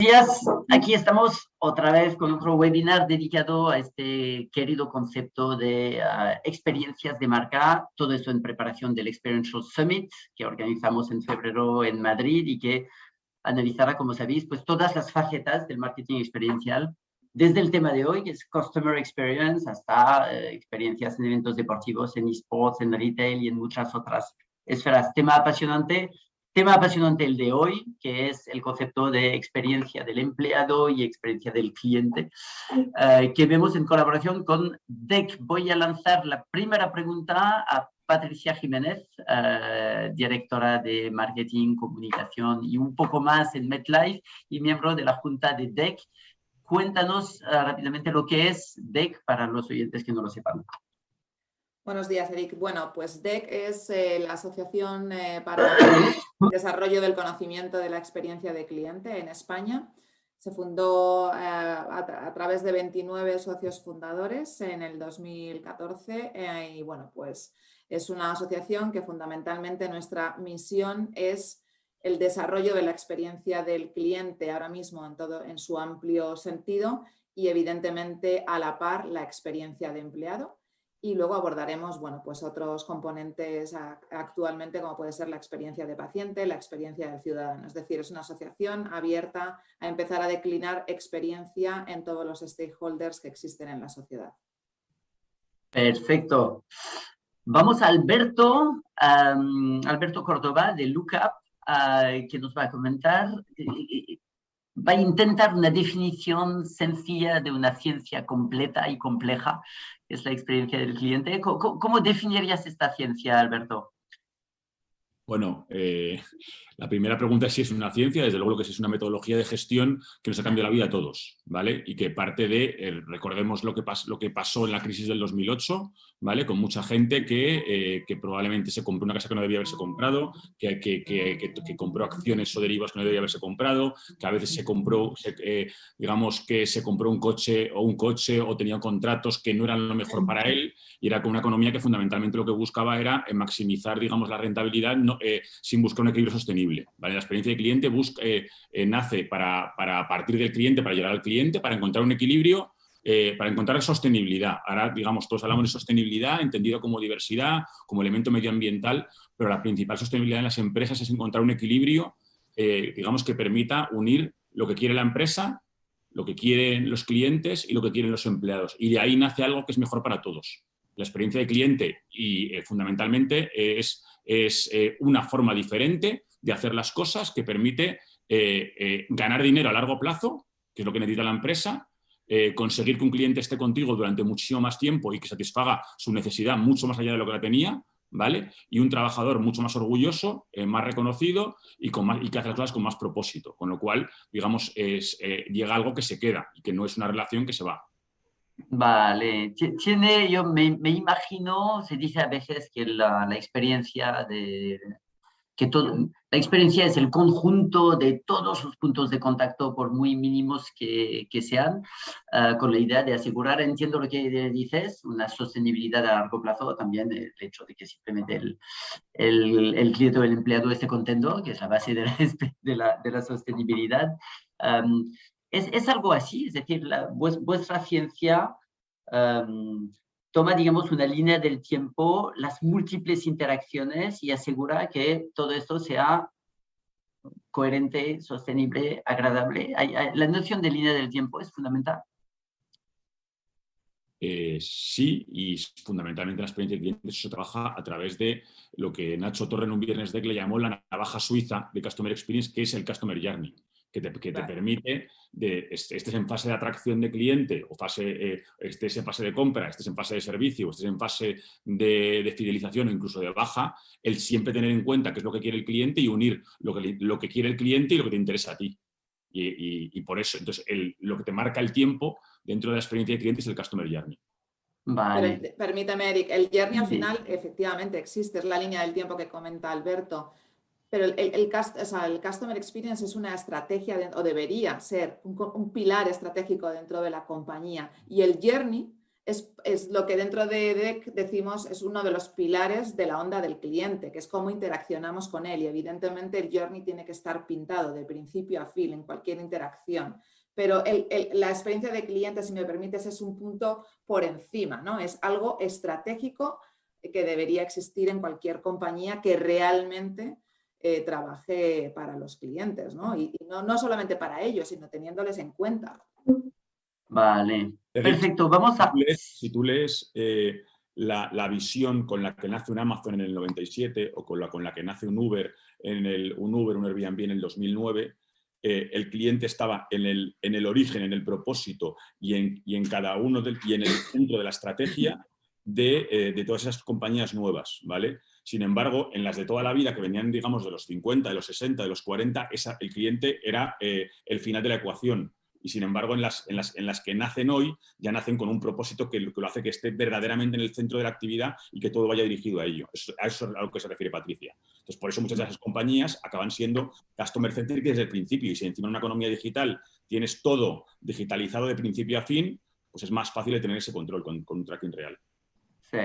días, aquí estamos otra vez con otro webinar dedicado a este querido concepto de experiencias de marca, todo esto en preparación del Experiential Summit que organizamos en febrero en Madrid y que analizará, como sabéis, pues todas las facetas del marketing experiencial, desde el tema de hoy, que es Customer Experience, hasta experiencias en eventos deportivos, en esports, en retail y en muchas otras esferas. Tema apasionante el de hoy, que es el concepto de experiencia del empleado y experiencia del cliente, que vemos en colaboración con DEC. Voy a lanzar la primera pregunta a Patricia Jiménez, directora de Marketing, Comunicación y un poco más en MetLife y miembro de la Junta de DEC. Cuéntanos rápidamente lo que es DEC para los oyentes que no lo sepan. Buenos días, Eric. Bueno, pues DEC es la Asociación para el Desarrollo del Conocimiento de la Experiencia de Cliente en España. Se fundó a través de 29 socios fundadores en el 2014 y bueno, pues es una asociación que fundamentalmente nuestra misión es el desarrollo de la experiencia del cliente ahora mismo en su amplio sentido y evidentemente a la par la experiencia de empleado. Y luego abordaremos, bueno, pues otros componentes actualmente, como puede ser la experiencia de paciente, la experiencia del ciudadano. Es decir, es una asociación abierta a empezar a declinar experiencia en todos los stakeholders que existen en la sociedad. Perfecto. Vamos a Alberto, Alberto Córdoba de Lookup, que nos va a comentar. Va a intentar una definición sencilla de una ciencia completa y compleja, que es la experiencia del cliente. ¿Cómo definirías esta ciencia, Alberto? Bueno, la primera pregunta es si es una ciencia. Desde luego que es una metodología de gestión que nos ha cambiado la vida a todos, ¿vale? Y que parte de, recordemos lo que pasó en la crisis del 2008, ¿vale? Con mucha gente que probablemente se compró una casa que no debía haberse comprado, que compró acciones o derivos que no debía haberse comprado, que a veces digamos que se compró un coche o tenía contratos que no eran lo mejor para él, y era con una economía que fundamentalmente lo que buscaba era maximizar, digamos, la rentabilidad sin buscar un equilibrio sostenible, ¿vale? La experiencia de cliente nace para partir del cliente, para llegar al cliente, para encontrar un equilibrio, para encontrar sostenibilidad. Ahora, digamos, todos hablamos de sostenibilidad, entendido como diversidad, como elemento medioambiental, pero la principal sostenibilidad en las empresas es encontrar un equilibrio, digamos, que permita unir lo que quiere la empresa, lo que quieren los clientes y lo que quieren los empleados. Y de ahí nace algo que es mejor para todos. La experiencia de cliente fundamentalmente es una forma diferente de hacer las cosas que permite ganar dinero a largo plazo, que es lo que necesita la empresa, conseguir que un cliente esté contigo durante muchísimo más tiempo y que satisfaga su necesidad mucho más allá de lo que la tenía, ¿vale? Y un trabajador mucho más orgulloso, más reconocido y que hace las cosas con más propósito. Con lo cual, digamos, llega algo que se queda y que no es una relación que se va. Vale, yo me imagino, se dice a veces que la experiencia la experiencia es el conjunto de todos los puntos de contacto, por muy mínimos que sean, con la idea de asegurar, entiendo lo que dices, una sostenibilidad a largo plazo, también el hecho de que simplemente el cliente o el empleado esté contento, que es la base de la sostenibilidad. Es algo así, es decir, vuestra ciencia toma, digamos, una línea del tiempo, las múltiples interacciones y asegura que todo esto sea coherente, sostenible, agradable. La noción de línea del tiempo es fundamental. Sí, y fundamentalmente la experiencia del cliente se trabaja a través de lo que Nacho Torre en un Viernes DEC le llamó la navaja suiza de Customer Experience, que es el Customer Journey, que te permite, estés en fase de atracción de cliente o estés en fase de compra, estés en fase de servicio, estés en fase de fidelización o incluso de baja, el siempre tener en cuenta qué es lo que quiere el cliente y unir lo que quiere el cliente y lo que te interesa a ti. Y por eso, entonces, lo que te marca el tiempo dentro de la experiencia de cliente es el Customer Journey. Vale. Pero, permítame, Eric, el Journey al final efectivamente existe, es la línea del tiempo que comenta Alberto, pero el Customer Experience es una estrategia, o debería ser un pilar estratégico dentro de la compañía, y el Journey es lo que dentro de DEC decimos es uno de los pilares de la onda del cliente, que es cómo interaccionamos con él. Y evidentemente el journey tiene que estar pintado de principio a fin en cualquier interacción. Pero la experiencia de cliente, si me permites, es un punto por encima, ¿no? Es algo estratégico que debería existir en cualquier compañía que realmente trabaje para los clientes, ¿no? Y no solamente para ellos, sino teniéndoles en cuenta. Vale, Eric, perfecto. Vamos a... Si tú lees la visión con la que nace un Amazon en el 97 o con la que nace un Uber, un Airbnb en el 2009, el cliente estaba en el origen, en el propósito y en cada uno y en el centro de la estrategia de todas esas compañías nuevas, ¿vale? Sin embargo, en las de toda la vida, que venían, digamos, de los 50, de los 60, de los 40, el cliente era el final de la ecuación. Y sin embargo, en las que nacen hoy, ya nacen con un propósito que lo hace que esté verdaderamente en el centro de la actividad y que todo vaya dirigido a ello. A eso es a lo que se refiere Patricia. Entonces, por eso muchas de esas compañías acaban siendo customer centric desde el principio. Y si encima en una economía digital tienes todo digitalizado de principio a fin, pues es más fácil de tener ese control con un tracking real. Sí.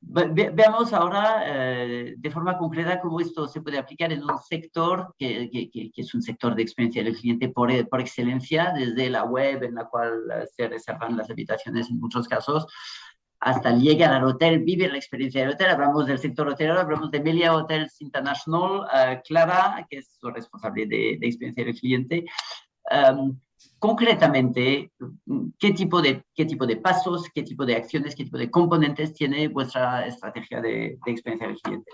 Veamos ahora de forma concreta cómo esto se puede aplicar en un sector que es un sector de experiencia del cliente por excelencia, desde la web en la cual se reservan las habitaciones en muchos casos, hasta llegar al hotel, vivir la experiencia del hotel. Hablamos del sector hotelero, hablamos de Melia Hotels International, Clara, que es su responsable de experiencia del cliente. Concretamente, ¿qué tipo de pasos, qué tipo de acciones, qué tipo de componentes tiene vuestra estrategia de experiencia del cliente?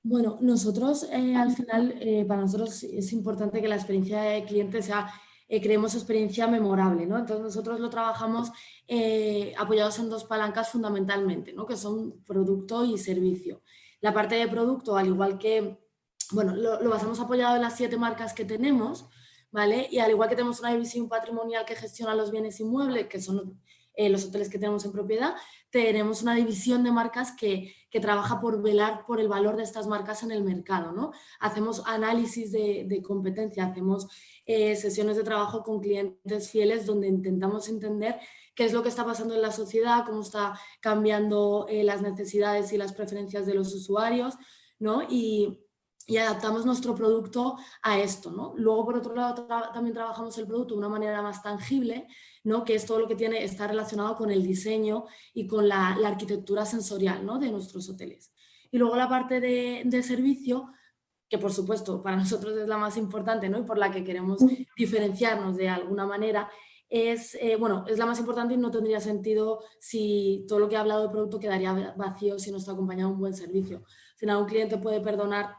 Bueno, nosotros al final, para nosotros es importante que la experiencia de cliente sea, creemos experiencia memorable, ¿no? Entonces nosotros lo trabajamos apoyados en dos palancas fundamentalmente, ¿no? Que son producto y servicio. La parte de producto, al igual que, bueno, lo basamos apoyado en las 7 marcas que tenemos, ¿vale? Y al igual que tenemos una división patrimonial que gestiona los bienes inmuebles, que son los hoteles que tenemos en propiedad, tenemos una división de marcas que trabaja por velar por el valor de estas marcas en el mercado, ¿no? Hacemos análisis de competencia, hacemos sesiones de trabajo con clientes fieles donde intentamos entender qué es lo que está pasando en la sociedad, cómo está cambiando las necesidades y las preferencias de los usuarios, ¿no? Y adaptamos nuestro producto a esto, ¿no? Luego, por otro lado, también trabajamos el producto de una manera más tangible, ¿no? Que es todo lo que está relacionado con el diseño y con la arquitectura sensorial, ¿no? De nuestros hoteles. Y luego la parte de servicio, que por supuesto para nosotros es la más importante, ¿no? Y por la que queremos diferenciarnos de alguna manera, es la más importante y no tendría sentido si todo lo que he hablado de producto quedaría vacío si no está acompañado de un buen servicio. Al final, un cliente puede perdonar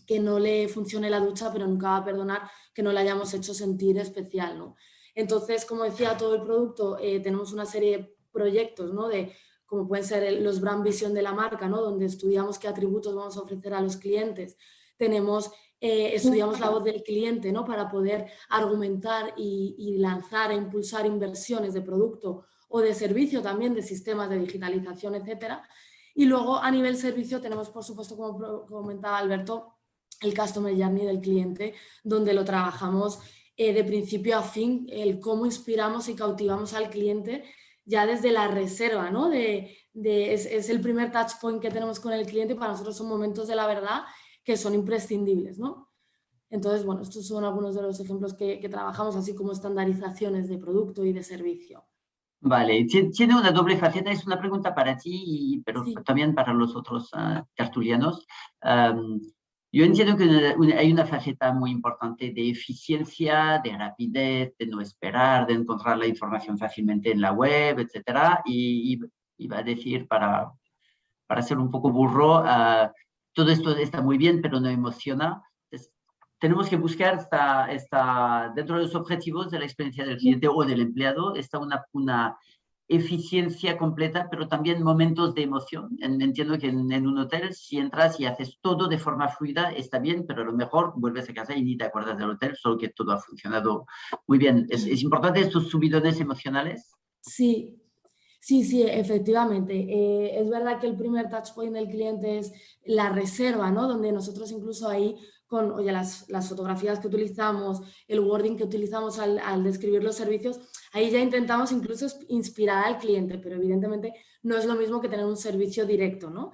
que no le funcione la ducha, pero nunca va a perdonar que no le hayamos hecho sentir especial, ¿no? Entonces, como decía, todo el producto, tenemos una serie de proyectos, ¿no? Como pueden ser los brand vision de la marca, ¿no? Donde estudiamos qué atributos vamos a ofrecer a los clientes. Estudiamos la voz del cliente, ¿no? Para poder argumentar y lanzar e impulsar inversiones de producto o de servicio también, de sistemas de digitalización, etcétera. Y luego, a nivel servicio, tenemos, por supuesto, como comentaba Alberto, el Customer Journey del cliente, donde lo trabajamos de principio a fin, el cómo inspiramos y cautivamos al cliente ya desde la reserva, ¿no? Es el primer touch point que tenemos con el cliente y para nosotros son momentos de la verdad que son imprescindibles, ¿no? Entonces, bueno, estos son algunos de los ejemplos que trabajamos, así como estandarizaciones de producto y de servicio. Vale, tiene una doble faceta, es una pregunta para ti, pero sí. También para los otros tertulianos. Yo entiendo que hay una faceta muy importante de eficiencia, de rapidez, de no esperar, de encontrar la información fácilmente en la web, etcétera. Y iba a decir, para ser un poco burro, todo esto está muy bien, pero no emociona. Entonces, tenemos que buscar dentro de los objetivos de la experiencia del cliente o del empleado, está una eficiencia completa, pero también momentos de emoción. Entiendo que en un hotel, si entras y haces todo de forma fluida, está bien, pero a lo mejor vuelves a casa y ni te acuerdas del hotel, solo que todo ha funcionado muy bien. ¿Es importante estos subidones emocionales? Sí, efectivamente. Es verdad que el primer touch point del cliente es la reserva, ¿no? Donde nosotros incluso ahí con oye, las fotografías que utilizamos, el wording que utilizamos al describir los servicios, ahí ya intentamos incluso inspirar al cliente, pero evidentemente no es lo mismo que tener un servicio directo, ¿no?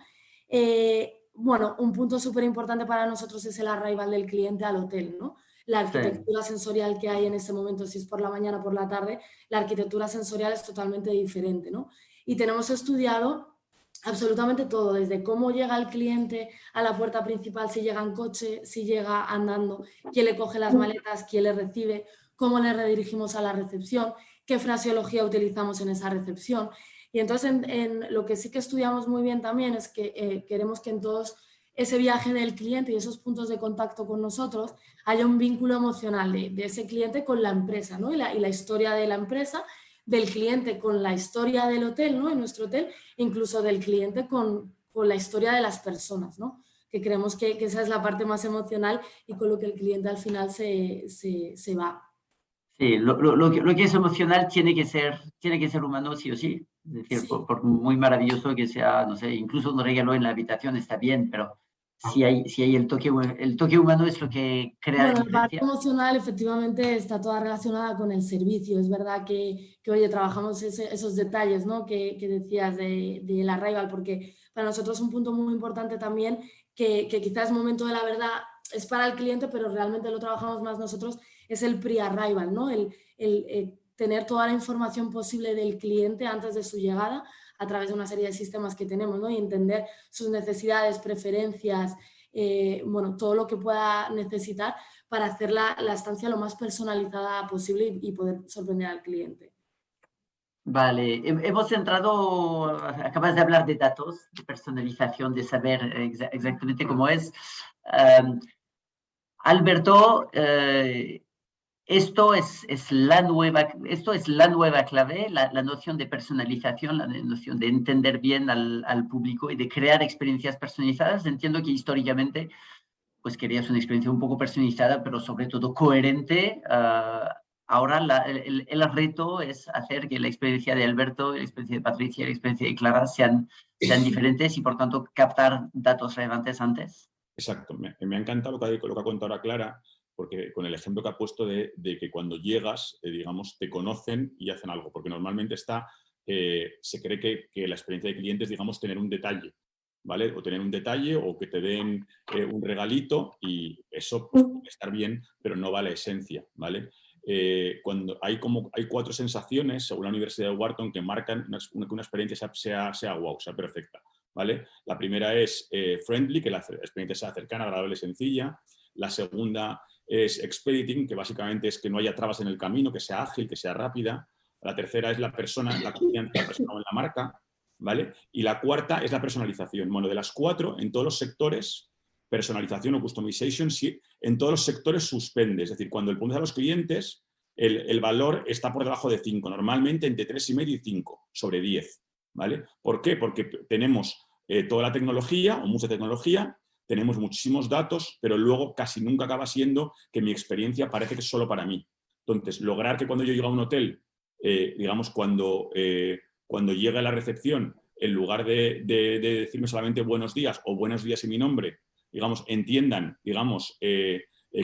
Bueno, un punto súper importante para nosotros es el arrival del cliente al hotel, ¿no? La arquitectura sensorial que hay en ese momento, si es por la mañana o por la tarde, la arquitectura sensorial es totalmente diferente, ¿no? Y tenemos estudiado absolutamente todo, desde cómo llega el cliente a la puerta principal, si llega en coche, si llega andando, quién le coge las maletas, quién le recibe, cómo le redirigimos a la recepción, qué fraseología utilizamos en esa recepción. Y entonces en lo que sí que estudiamos muy bien también es que queremos que en todos ese viaje del cliente y esos puntos de contacto con nosotros haya un vínculo emocional de ese cliente con la empresa, ¿no? Y la historia de la empresa, del cliente con la historia del hotel, ¿no? En nuestro hotel, incluso del cliente con la historia de las personas, ¿no? Que creemos que esa es la parte más emocional y con lo que el cliente al final se va. Sí, lo que es emocional tiene que ser humano sí o sí. Es decir, Sí. por muy maravilloso que sea, no sé, incluso un regalo en la habitación está bien, pero si hay el toque humano es lo que crea Bueno, la parte diferencia. emocional efectivamente está toda relacionada con el servicio. Es verdad que oye, trabajamos esos detalles, ¿no? que decías de la arrival, porque para nosotros es un punto muy importante también que quizás momento de la verdad es para el cliente, pero realmente lo trabajamos más nosotros, es el pre-arrival, ¿no? El tener toda la información posible del cliente antes de su llegada a través de una serie de sistemas que tenemos, ¿no? Y entender sus necesidades, preferencias, bueno, todo lo que pueda necesitar para hacer la estancia lo más personalizada posible y poder sorprender al cliente. Vale, hemos entrado, acabas de hablar de datos, de personalización, de saber exactamente cómo es. Alberto, esto es la nueva clave, la noción de personalización, la noción de entender bien al público y de crear experiencias personalizadas. Entiendo que históricamente pues querías una experiencia un poco personalizada, pero sobre todo coherente. Ahora el reto es hacer que la experiencia de Alberto, la experiencia de Patricia y la experiencia de Clara sean diferentes y por tanto captar datos relevantes antes. Exacto, me ha encantado lo que ha contado ahora Clara, porque con el ejemplo que ha puesto de que cuando llegas, digamos, te conocen y hacen algo, porque normalmente se cree que la experiencia de clientes, digamos, tener un detalle, ¿vale? O tener un detalle o que te den un regalito y eso pues, puede estar bien, pero no va a la esencia, ¿vale? Cuando hay 4 sensaciones, según la Universidad de Wharton, que marcan que una experiencia sea wow, sea perfecta. ¿Vale? La primera es friendly, que la experiencia sea cercana, agradable, sencilla. La segunda es expediting, que básicamente es que no haya trabas en el camino, que sea ágil, que sea rápida. La tercera es la confianza en la marca, ¿vale? Y la cuarta es la personalización. Bueno, de las 4, en todos los sectores, personalización o customization, sí, en todos los sectores suspende. Es decir, cuando el punto a los clientes, el valor está por debajo de 5, normalmente entre 3,5 y 5 sobre 10. ¿Vale? ¿Por qué? Porque tenemos toda la tecnología o mucha tecnología, tenemos muchísimos datos, pero luego casi nunca acaba siendo que mi experiencia parece que es solo para mí. Entonces, lograr que cuando yo llego a un hotel, digamos, cuando llega a la recepción, en lugar de decirme solamente buenos días o buenos días y mi nombre, digamos, entiendan, digamos,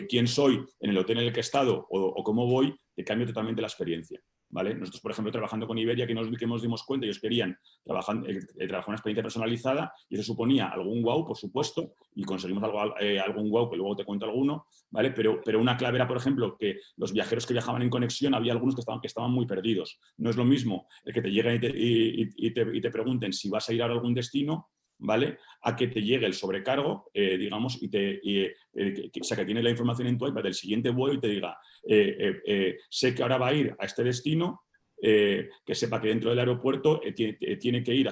quién soy en el hotel en el que he estado o cómo voy, te cambio totalmente la experiencia. ¿Vale? Nosotros, por ejemplo, trabajando con Iberia, que nos dimos cuenta, ellos querían trabajar una experiencia personalizada y eso suponía algún wow, por supuesto, y conseguimos algún wow, que luego te cuento alguno, ¿vale? Pero una clave era, por ejemplo, que los viajeros que viajaban en conexión, había algunos que estaban muy perdidos. No es lo mismo el que te lleguen y te pregunten si vas a ir a algún destino, ¿vale? A que te llegue el sobrecargo, digamos, o sea, que tienes la información en tu iPad del siguiente vuelo y te diga, sé que ahora va a ir a este destino, que sepa que dentro del aeropuerto tiene que ir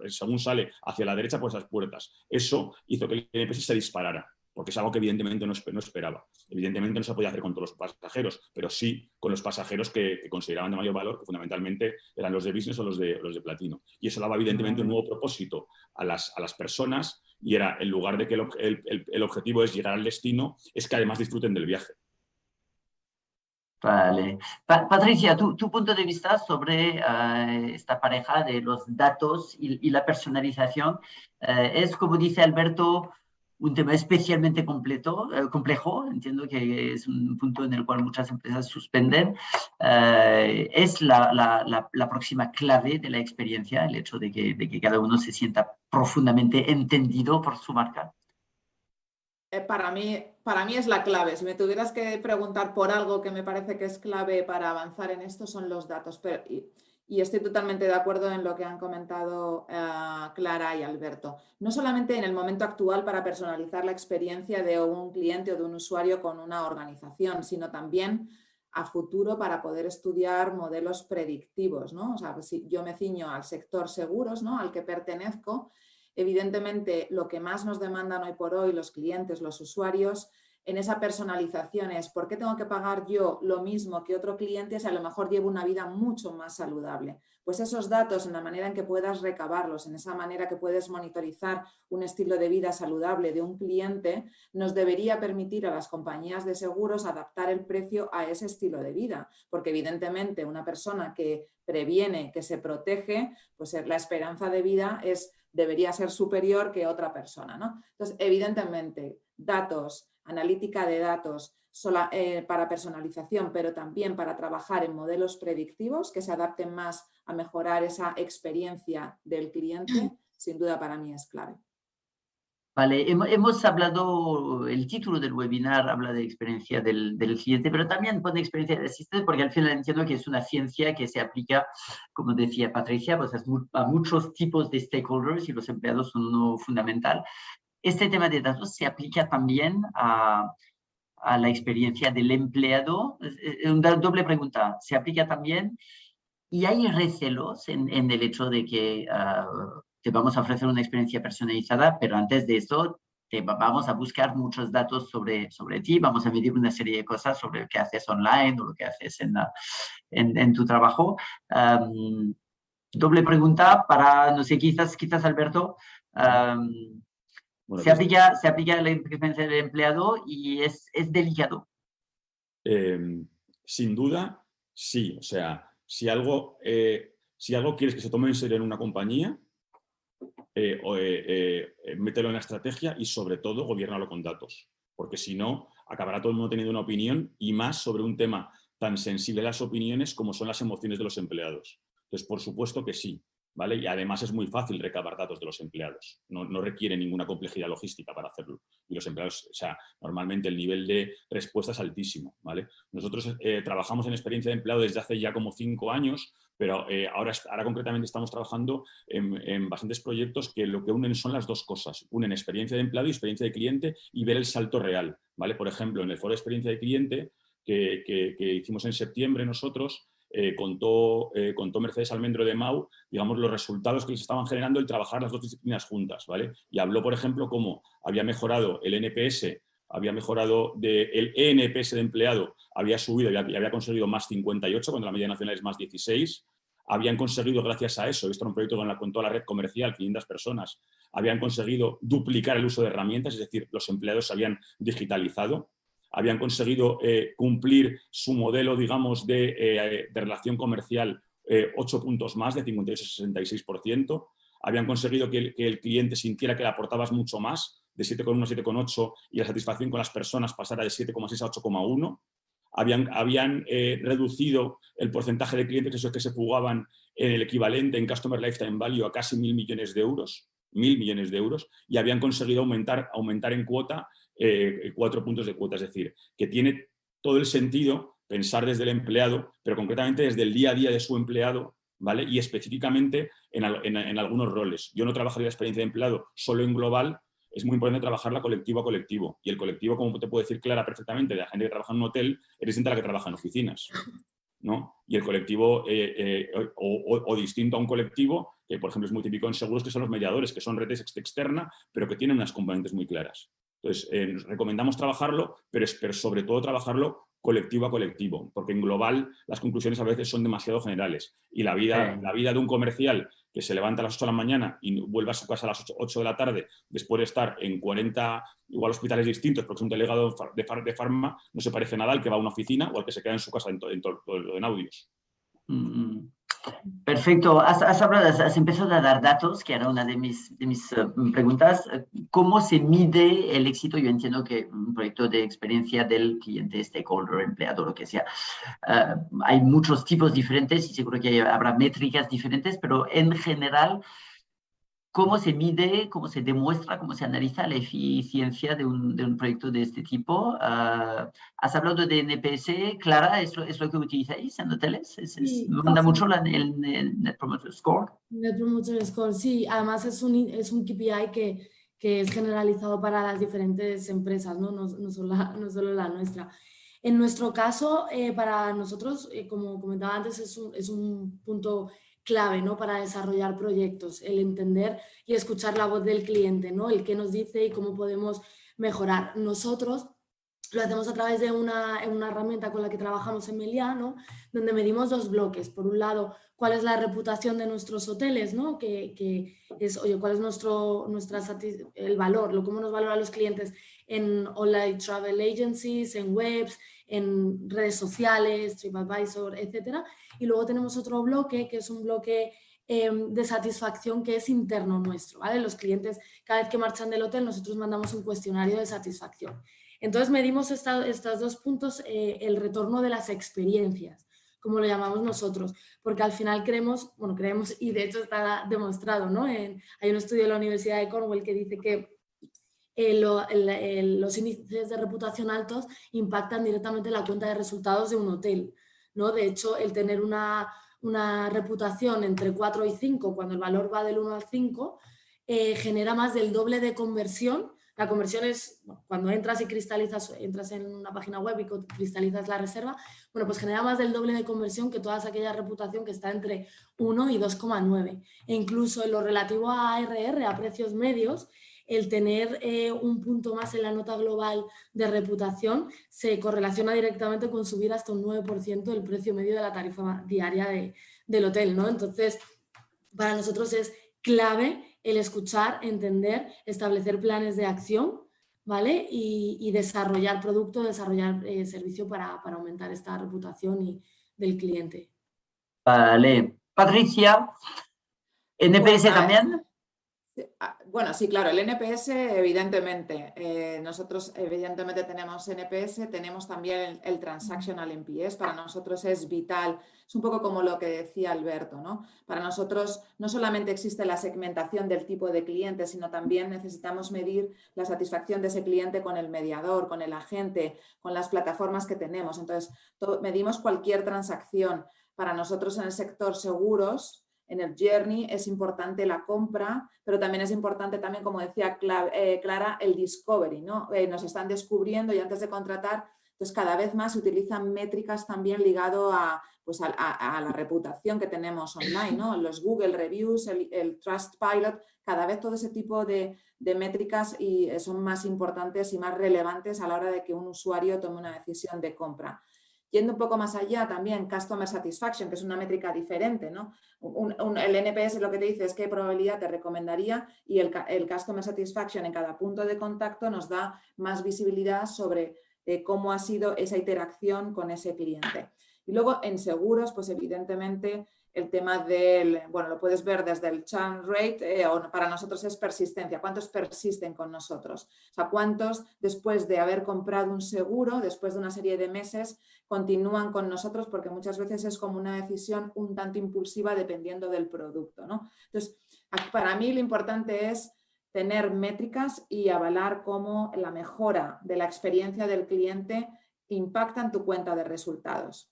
según sale hacia la derecha por esas puertas. Eso hizo que el NPS se disparara, porque es algo que evidentemente no esperaba. Evidentemente no se podía hacer con todos los pasajeros, pero sí con los pasajeros que consideraban de mayor valor, que fundamentalmente eran los de business o los de platino. Y eso daba evidentemente un nuevo propósito a las personas y era, en lugar de que el objetivo es llegar al destino, es que además disfruten del viaje. Vale. Patricia, tu punto de vista sobre esta pareja de los datos y la personalización es, como dice Alberto, un tema especialmente complejo, entiendo que es un punto en el cual muchas empresas suspenden, es la próxima clave de la experiencia, el hecho de que cada uno se sienta profundamente entendido por su marca. Para mí es la clave. Si me tuvieras que preguntar por algo que me parece que es clave para avanzar en esto, son los datos. Y estoy totalmente de acuerdo en lo que han comentado Clara y Alberto. No solamente en el momento actual para personalizar la experiencia de un cliente o de un usuario con una organización, sino también a futuro para poder estudiar modelos predictivos, ¿no? O sea, si yo me ciño al sector seguros, ¿no?, al que pertenezco, evidentemente lo que más nos demandan hoy por hoy los clientes, los usuarios, en esa personalización es ¿por qué tengo que pagar yo lo mismo que otro cliente si a lo mejor llevo una vida mucho más saludable? Pues esos datos, en la manera en que puedas recabarlos, en esa manera que puedes monitorizar un estilo de vida saludable de un cliente, nos debería permitir a las compañías de seguros adaptar el precio a ese estilo de vida, porque evidentemente una persona que previene, que se protege, pues la esperanza de vida debería ser superior que otra persona, ¿no? Entonces, evidentemente, datos, analítica de datos para personalización, pero también para trabajar en modelos predictivos que se adapten más a mejorar esa experiencia del cliente, sin duda para mí es clave. Vale, hemos hablado, el título del webinar habla de experiencia del cliente, pero también pone experiencia del asistente, porque al final entiendo que es una ciencia que se aplica, como decía Patricia, pues a muchos tipos de stakeholders y los empleados son uno fundamental. Este tema de datos se aplica también a la experiencia del empleado. Una doble pregunta, ¿se aplica también? ¿Y hay recelos en el hecho de que te vamos a ofrecer una experiencia personalizada, pero antes de eso vamos a buscar muchos datos sobre ti, vamos a medir una serie de cosas sobre lo que haces online o lo que haces en tu trabajo? Doble pregunta para, no sé, quizás Alberto, Bueno, se aplica la experiencia del empleado y es delicado. Sin duda, sí. O sea, si algo quieres que se tome en serio en una compañía, mételo en la estrategia y sobre todo gobiérnalo con datos, porque si no, acabará todo el mundo teniendo una opinión y más sobre un tema tan sensible a las opiniones como son las emociones de los empleados. Entonces, por supuesto que sí, ¿vale? Y además es muy fácil recabar datos de los empleados, no requiere ninguna complejidad logística para hacerlo. Y los empleados, o sea, normalmente el nivel de respuesta es altísimo, ¿vale? Nosotros trabajamos en experiencia de empleado desde hace ya como 5 años, pero ahora concretamente estamos trabajando en bastantes proyectos que lo que unen son las dos cosas. Unen experiencia de empleado y experiencia de cliente y ver el salto real, ¿vale? Por ejemplo, en el foro de experiencia de cliente que hicimos en septiembre nosotros, contó Mercedes Almendro de Mau, digamos, los resultados que les estaban generando el trabajar las dos disciplinas juntas, ¿vale? Y habló, por ejemplo, cómo había mejorado el NPS, había mejorado el ENPS de empleado, había subido y había conseguido más 58, cuando la media nacional es más 16. Habían conseguido, gracias a eso, esto era un proyecto con toda la red comercial, 500 personas, habían conseguido duplicar el uso de herramientas, es decir, los empleados se habían digitalizado. Habían conseguido cumplir su modelo, digamos, de relación comercial 8 puntos más, de 58 a 66%. Habían conseguido que el cliente sintiera que le aportabas mucho más, de 7,1 a 7,8, y la satisfacción con las personas pasara de 7,6 a 8,1. Habían reducido el porcentaje de clientes que se fugaban en el equivalente en Customer Lifetime Value a casi 1.000 millones de euros. 1.000 millones de euros, y habían conseguido aumentar en cuota 4 puntos de cuota. Es decir, que tiene todo el sentido pensar desde el empleado, pero concretamente desde el día a día de su empleado, ¿vale? Y específicamente en algunos roles. Yo no trabajaría la experiencia de empleado solo en global, es muy importante trabajarla colectivo a colectivo. Y el colectivo, como te puedo decir Clara perfectamente, de la gente que trabaja en un hotel, es distinta a la que trabaja en oficinas, ¿no? Y el colectivo, o distinto a un colectivo, que por ejemplo es muy típico en seguros, que son los mediadores, que son redes externa, pero que tienen unas componentes muy claras. Entonces, recomendamos trabajarlo, pero sobre todo trabajarlo colectivo a colectivo, porque en global las conclusiones a veces son demasiado generales. Y la vida de un comercial que se levanta a las 8 de la mañana y vuelve a su casa a las 8 de la tarde, después de estar en 40 igual hospitales distintos, porque es un delegado de farma, no se parece nada al que va a una oficina o al que se queda en su casa en audios. Perfecto. Has empezado a dar datos, que era una de mis preguntas. ¿Cómo se mide el éxito? Yo entiendo que un proyecto de experiencia del cliente, stakeholder, empleado, lo que sea, hay muchos tipos diferentes y seguro que habrá métricas diferentes, pero en general, ¿cómo se mide, cómo se demuestra, cómo se analiza la eficiencia de un proyecto de este tipo? Has hablado de NPS, Clara, ¿es lo que utilizáis en hoteles? Sí, ¿Manda sí. mucho el Net Promoter Score? Net Promoter Score, sí, además es un KPI que es generalizado para las diferentes empresas, ¿no? No solo la nuestra. En nuestro caso, para nosotros, como comentaba antes, es un punto clave, ¿no? Para desarrollar proyectos, el entender y escuchar la voz del cliente, ¿no? El qué nos dice y cómo podemos mejorar. Nosotros lo hacemos a través de una herramienta con la que trabajamos en Meliá, ¿no? Donde medimos dos bloques. Por un lado, cuál es la reputación de nuestros hoteles, ¿no? Que es, oye, cuál es el valor, cómo nos valoran los clientes en online travel agencies, en webs, en redes sociales, TripAdvisor, etc. Y luego tenemos otro bloque, que es un bloque de satisfacción que es interno nuestro, ¿vale? Los clientes, cada vez que marchan del hotel, nosotros mandamos un cuestionario de satisfacción. Entonces medimos estos dos puntos, el retorno de las experiencias, como lo llamamos nosotros, porque al final creemos, y de hecho está demostrado, ¿no? Hay un estudio de la Universidad de Cornwall que dice que los índices de reputación altos impactan directamente la cuenta de resultados de un hotel, ¿no? De hecho, el tener una reputación entre 4 y 5, cuando el valor va del 1 al 5, genera más del doble de conversión. La conversión es cuando entras en una página web y cristalizas la reserva, bueno, pues genera más del doble de conversión que toda aquella reputación que está entre 1 y 2,9. E incluso en lo relativo a ARR, a precios medios, el tener un punto más en la nota global de reputación se correlaciona directamente con subir hasta un 9% el precio medio de la tarifa diaria del hotel, ¿no? Entonces, para nosotros es clave el escuchar, entender, establecer planes de acción, ¿vale? Y desarrollar producto, desarrollar servicio para aumentar esta reputación del cliente. Vale. Patricia, ¿NPS Pues, también? bueno, sí, claro, el NPS evidentemente. Nosotros evidentemente tenemos NPS, tenemos también el Transactional NPS, para nosotros es vital, es un poco como lo que decía Alberto, ¿no? Para nosotros no solamente existe la segmentación del tipo de cliente, sino también necesitamos medir la satisfacción de ese cliente con el mediador, con el agente, con las plataformas que tenemos. Entonces, medimos cualquier transacción. Para nosotros en el sector seguros, en el journey es importante la compra, pero también es importante también, como decía Clara, el discovery, ¿no? Nos están descubriendo y antes de contratar, pues cada vez más se utilizan métricas también ligado a la reputación que tenemos online, ¿no? Los Google Reviews, el Trustpilot, cada vez todo ese tipo de métricas son más importantes y más relevantes a la hora de que un usuario tome una decisión de compra. Yendo un poco más allá también, Customer Satisfaction, que es una métrica diferente, ¿no? El NPS lo que te dice es qué probabilidad te recomendaría y el Customer Satisfaction en cada punto de contacto nos da más visibilidad sobre cómo ha sido esa interacción con ese cliente. Y luego en seguros, pues evidentemente el tema lo puedes ver desde el churn rate, para nosotros es persistencia. ¿Cuántos persisten con nosotros? O sea, ¿cuántos después de haber comprado un seguro, después de una serie de meses, continúan con nosotros? Porque muchas veces es como una decisión un tanto impulsiva dependiendo del producto, ¿no? Entonces, para mí lo importante es tener métricas y avalar cómo la mejora de la experiencia del cliente impacta en tu cuenta de resultados.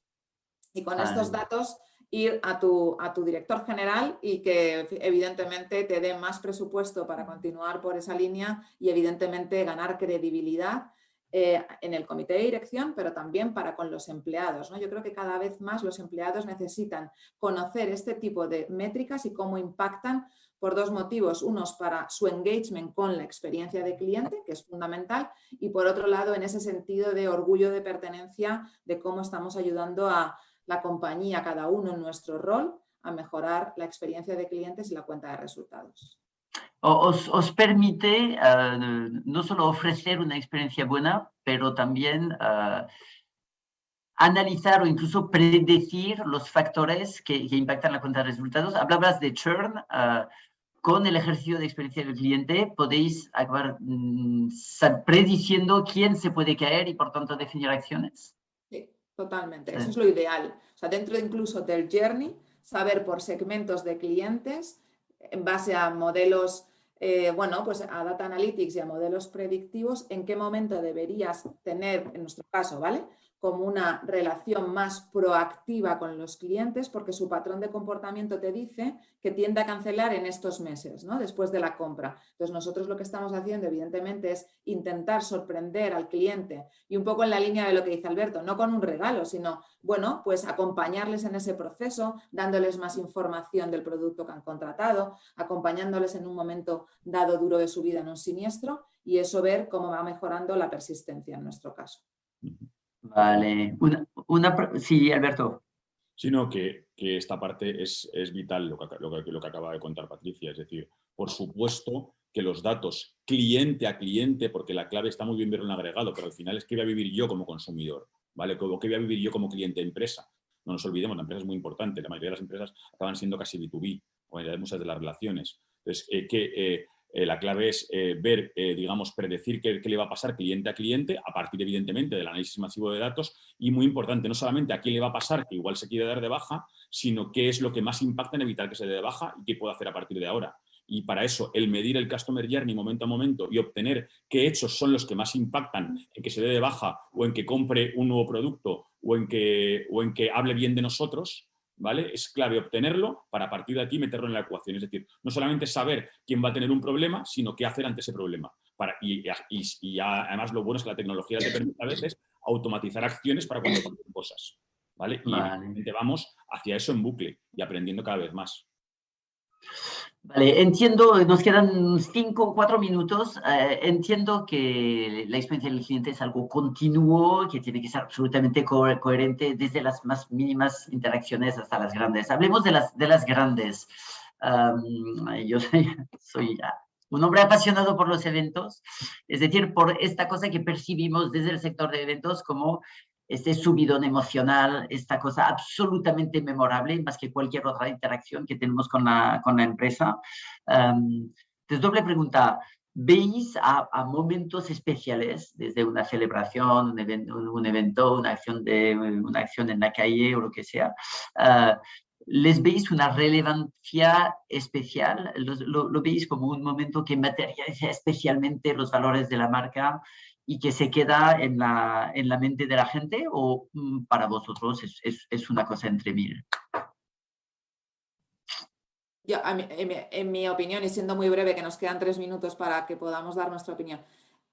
Y con estos datos ir a tu director general y que evidentemente te dé más presupuesto para continuar por esa línea y evidentemente ganar credibilidad en el comité de dirección, pero también para con los empleados, ¿no? Yo creo que cada vez más los empleados necesitan conocer este tipo de métricas y cómo impactan por dos motivos. Unos para su engagement con la experiencia de cliente, que es fundamental, y por otro lado en ese sentido de orgullo de pertenencia de cómo estamos ayudando a la compañía, cada uno en nuestro rol, a mejorar la experiencia de clientes y la cuenta de resultados. Os permite no solo ofrecer una experiencia buena, pero también analizar o incluso predecir los factores que impactan la cuenta de resultados. Hablabas de churn. Con el ejercicio de experiencia del cliente podéis acabar prediciendo quién se puede caer y por tanto definir acciones. Sí, totalmente. Sí. Eso es lo ideal. O sea, dentro incluso del journey, saber por segmentos de clientes, en base a modelos, bueno, pues a Data Analytics y a modelos predictivos, en qué momento deberías tener, en nuestro caso, ¿vale?, como una relación más proactiva con los clientes, porque su patrón de comportamiento te dice que tiende a cancelar en estos meses, ¿no?, después de la compra. Entonces, nosotros lo que estamos haciendo, evidentemente, es intentar sorprender al cliente, y un poco en la línea de lo que dice Alberto, no con un regalo, sino, bueno, pues acompañarles en ese proceso, dándoles más información del producto que han contratado, acompañándoles en un momento dado duro de su vida en un siniestro, y eso ver cómo va mejorando la persistencia en nuestro caso. Vale. Sí, Alberto. Sino que esta parte es vital, lo que acaba de contar Patricia. Es decir, por supuesto que los datos cliente a cliente, porque la clave está muy bien ver un agregado, pero al final es que voy a vivir yo como consumidor, ¿vale? ¿Qué voy a vivir yo como cliente de empresa? No nos olvidemos, la empresa es muy importante. La mayoría de las empresas acaban siendo casi B2B, o en muchas de las relaciones. Entonces, la clave es ver, digamos, predecir qué le va a pasar cliente a cliente a partir, evidentemente, del análisis masivo de datos, y muy importante, no solamente a quién le va a pasar que igual se quiere dar de baja, sino qué es lo que más impacta en evitar que se dé de baja y qué puedo hacer a partir de ahora. Y para eso, el medir el Customer Journey momento a momento y obtener qué hechos son los que más impactan en que se dé de baja o en que compre un nuevo producto o en que hable bien de nosotros, ¿vale? Es clave obtenerlo para a partir de aquí meterlo en la ecuación. Es decir, no solamente saber quién va a tener un problema, sino qué hacer ante ese problema. Y además lo bueno es que la tecnología te permite a veces automatizar acciones para cuando pasen cosas, ¿vale? Y evidentemente vamos hacia eso en bucle y aprendiendo cada vez más. Vale, entiendo, nos quedan 5 o 4 minutos. Entiendo que la experiencia del cliente es algo continuo, que tiene que ser absolutamente coherente desde las más mínimas interacciones hasta las grandes. Hablemos de las grandes. Yo soy un hombre apasionado por los eventos, es decir, por esta cosa que percibimos desde el sector de eventos como este subidón emocional, esta cosa absolutamente memorable, más que cualquier otra interacción que tenemos con la empresa. Entonces, doble pregunta. ¿Veis a momentos especiales, desde una celebración, un evento, una acción en la calle o lo que sea? ¿Les veis una relevancia especial? ¿Lo veis como un momento que materializa especialmente los valores de la marca y que se queda en la mente de la gente, o para vosotros es una cosa entre mil? Yo, en mi opinión, y siendo muy breve, que nos quedan 3 minutos para que podamos dar nuestra opinión,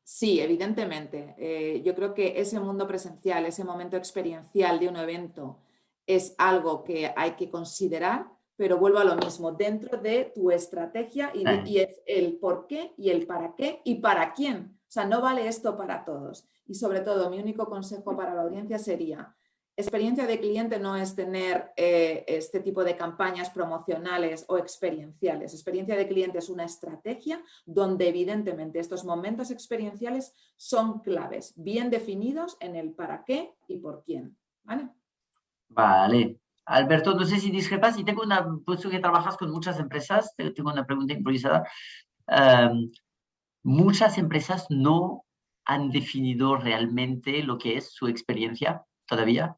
sí, evidentemente. Yo creo que ese mundo presencial, ese momento experiencial de un evento es algo que hay que considerar, pero vuelvo a lo mismo, dentro de tu estrategia y es el por qué y el para qué y para quién. O sea, no vale esto para todos. Y sobre todo, mi único consejo para la audiencia sería: experiencia de cliente no es tener este tipo de campañas promocionales o experienciales. Experiencia de cliente es una estrategia donde evidentemente estos momentos experienciales son claves, bien definidos en el para qué y por quién. ¿Vale? Vale. Alberto, no sé si discrepas, y puesto que trabajas con muchas empresas, tengo una pregunta improvisada. Muchas empresas no han definido realmente lo que es su experiencia todavía.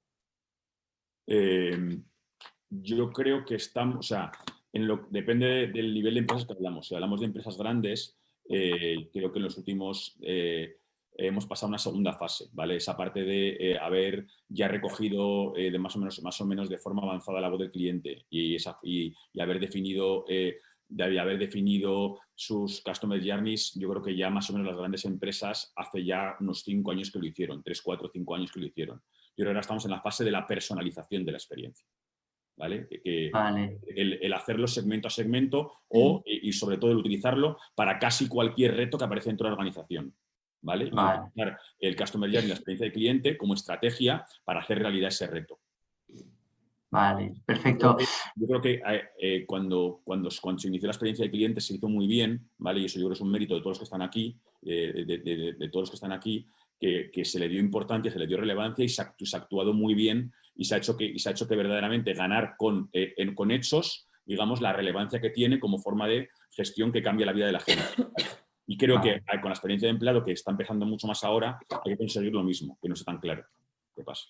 Yo creo que estamos, o sea, depende del nivel de empresas que hablamos. Si hablamos de empresas grandes, creo que en los últimos hemos pasado una segunda fase, ¿vale? Esa parte de haber ya recogido de más o menos de forma avanzada la voz del cliente y haber definido sus customer journeys. Yo creo que ya más o menos las grandes empresas hace ya unos 5 años que lo hicieron, 3, 4, 5 años que lo hicieron. Yo creo que ahora estamos en la fase de la personalización de la experiencia, ¿vale? Vale. El hacerlo segmento a segmento y sobre todo el utilizarlo para casi cualquier reto que aparece dentro de la organización, ¿vale? Y utilizar el Customer Journey, la experiencia del cliente, como estrategia para hacer realidad ese reto. Vale, perfecto. Yo creo que cuando se inició la experiencia del cliente se hizo muy bien, ¿vale? Y eso yo creo que es un mérito de todos los que están aquí, de todos los que están aquí, que se le dio importancia, se le dio relevancia y se ha actuado muy bien y se ha hecho que verdaderamente ganar con hechos, digamos, la relevancia que tiene como forma de gestión que cambia la vida de la gente. Y creo que con la experiencia de empleado, que está empezando mucho más ahora, hay que conseguir lo mismo, que no sea tan claro qué pasa.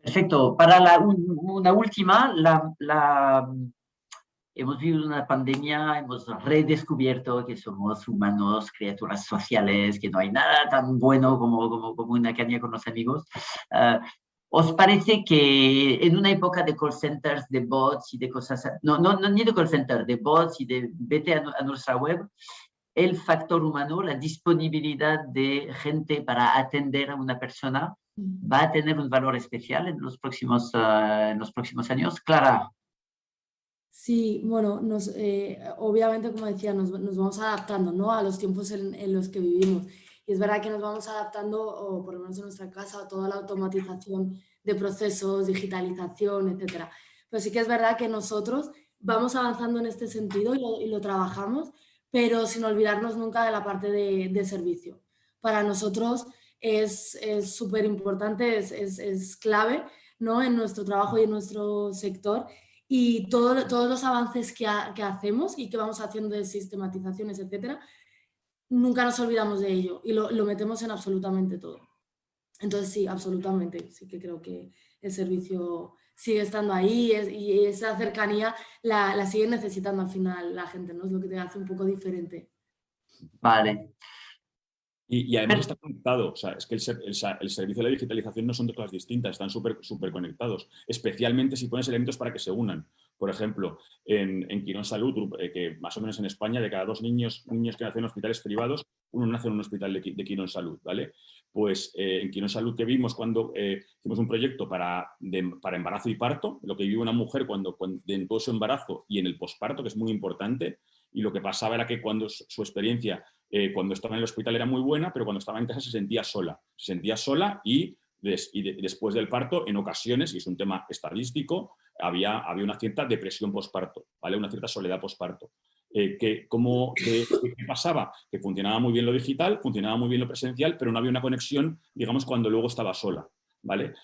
Perfecto. Para una última, hemos vivido una pandemia, hemos redescubierto que somos humanos, criaturas sociales, que no hay nada tan bueno como una caña con los amigos. ¿Os parece que en una época de call centers, de bots y de cosas, no ni de call centers, de bots y de vete a nuestra web, el factor humano, la disponibilidad de gente para atender a una persona va a tener un valor especial en los próximos años? Clara. Sí, bueno, obviamente, como decía, nos vamos adaptando, ¿no?, a los tiempos en los que vivimos. Y es verdad que nos vamos adaptando, o por lo menos en nuestra casa, a toda la automatización de procesos, digitalización, etcétera. Pero sí que es verdad que nosotros vamos avanzando en este sentido y lo trabajamos, pero sin olvidarnos nunca de la parte de servicio. Para nosotros es súper importante, es clave, ¿no?, en nuestro trabajo y en nuestro sector. Y todos los avances que hacemos y que vamos haciendo de sistematizaciones, etcétera, nunca nos olvidamos de ello y lo metemos en absolutamente todo. Entonces sí, absolutamente, sí que creo que el servicio sigue estando ahí y esa cercanía la sigue necesitando al final la gente, ¿no? Es lo que te hace un poco diferente. Vale. Y además está conectado, o sea, es que el servicio de la digitalización no son dos cosas distintas, están súper conectados, especialmente si pones elementos para que se unan. Por ejemplo, en Quirón Salud, que más o menos en España, de cada 2 niños que nacen en hospitales privados, uno nace en un hospital de Quirón Salud, ¿vale? Pues en Quirón Salud, que vimos cuando hicimos un proyecto para embarazo y parto, lo que vive una mujer cuando en todo su embarazo y en el posparto, que es muy importante, y lo que pasaba era que cuando su experiencia, cuando estaba en el hospital era muy buena, pero cuando estaba en casa se sentía sola y después del parto, en ocasiones, y es un tema estadístico, había una cierta depresión posparto, ¿vale? Una cierta soledad posparto. ¿Qué pasaba? Que funcionaba muy bien lo digital, funcionaba muy bien lo presencial, pero no había una conexión, digamos, cuando luego estaba sola, ¿vale?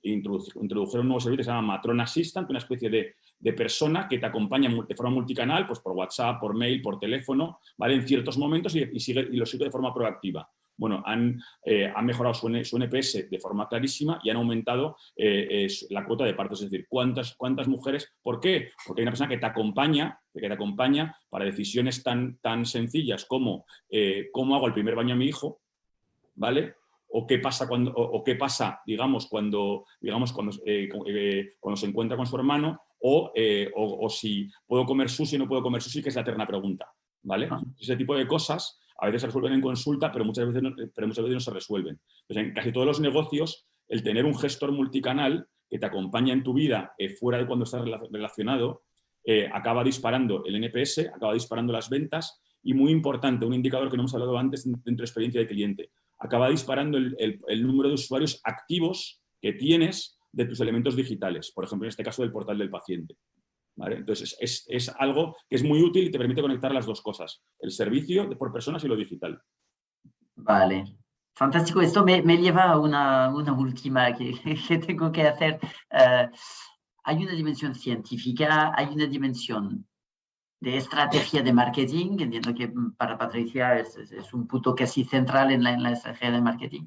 Introdujeron un nuevo servicio que se llama Matrona Assistant, una especie de persona que te acompaña de forma multicanal, pues por WhatsApp, por mail, por teléfono, ¿vale? En ciertos momentos y lo sigue de forma proactiva. Bueno, han mejorado su NPS de forma clarísima y han aumentado la cuota de partos. Es decir, ¿cuántas mujeres? ¿Por qué? Porque hay una persona que te acompaña para decisiones tan sencillas como cómo hago el primer baño a mi hijo, ¿vale? O qué pasa cuando se encuentra con su hermano, o si puedo comer sushi o no puedo comer sushi, que es la eterna pregunta, ¿vale? Ese tipo de cosas a veces se resuelven en consulta, pero muchas veces no se resuelven. Entonces, en casi todos los negocios, el tener un gestor multicanal que te acompaña en tu vida fuera de cuando estás relacionado, acaba disparando el NPS, acaba disparando las ventas y, muy importante, un indicador que no hemos hablado antes dentro de experiencia de cliente, acaba disparando el número de usuarios activos que tienes de tus elementos digitales, por ejemplo, en este caso del portal del paciente, ¿vale? Entonces, es algo que es muy útil y te permite conectar las dos cosas, el servicio por personas y lo digital. Vale. Fantástico. Esto me lleva a una última que tengo que hacer. Hay una dimensión científica, hay una dimensión de estrategia de marketing. Entiendo que para Patricia es un punto casi central en la estrategia de marketing.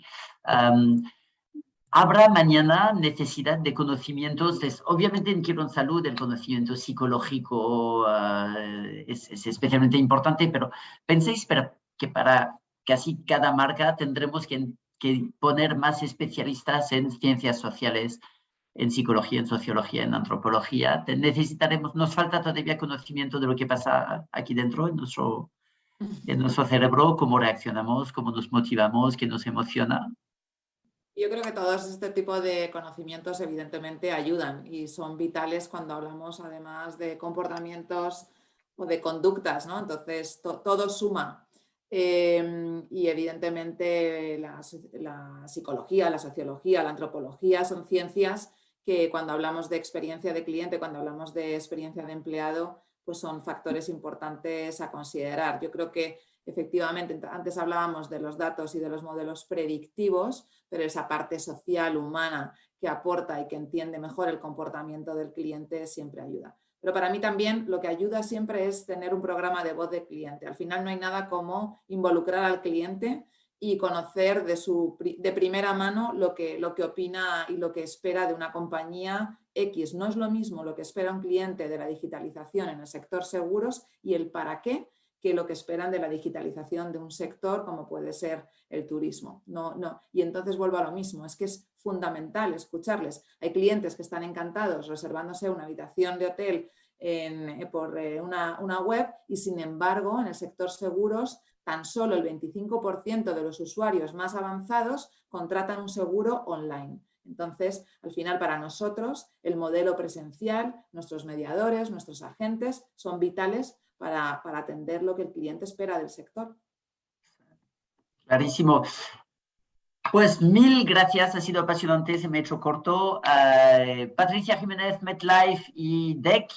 Habrá mañana necesidad de conocimientos, obviamente en Quirón Salud el conocimiento psicológico es especialmente importante, pero penséis que para casi cada marca tendremos que poner más especialistas en ciencias sociales, en psicología, en sociología, en antropología. Nos falta todavía conocimiento de lo que pasa aquí dentro, en nuestro cerebro, cómo reaccionamos, cómo nos motivamos, qué nos emociona. Yo creo que todos este tipo de conocimientos evidentemente ayudan y son vitales cuando hablamos además de comportamientos o de conductas, ¿no? Entonces todo suma. Y evidentemente la psicología, la sociología, la antropología son ciencias que cuando hablamos de experiencia de cliente, cuando hablamos de experiencia de empleado, pues son factores importantes a considerar. Yo creo que efectivamente, antes hablábamos de los datos y de los modelos predictivos, pero esa parte social, humana, que aporta y que entiende mejor el comportamiento del cliente siempre ayuda. Pero para mí también lo que ayuda siempre es tener un programa de voz de cliente. Al final no hay nada como involucrar al cliente y conocer de primera mano lo que opina y lo que espera de una compañía X. No es lo mismo lo que espera un cliente de la digitalización en el sector seguros y el para qué, que lo que esperan de la digitalización de un sector como puede ser el turismo. Y entonces vuelvo a lo mismo, es que es fundamental escucharles. Hay clientes que están encantados reservándose una habitación de hotel por una web y sin embargo en el sector seguros tan solo el 25% de los usuarios más avanzados contratan un seguro online. Entonces, al final, para nosotros, el modelo presencial, nuestros mediadores, nuestros agentes, son vitales para atender lo que el cliente espera del sector. Clarísimo. Pues mil gracias, ha sido apasionante, se me ha hecho corto. Patricia Jiménez, MetLife y DEC,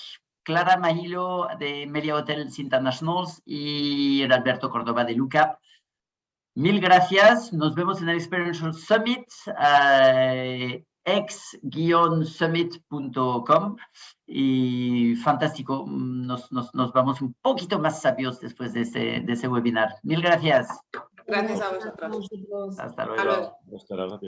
Clara Mahilo de Melia Hotels Internationals y Alberto Córdoba de Lookup. Mil gracias, nos vemos en el Experiential Summit, ex-summit.com y fantástico, nos vamos un poquito más sabios después de ese webinar. Mil gracias. Gracias a vosotros. Hasta luego. Hasta luego.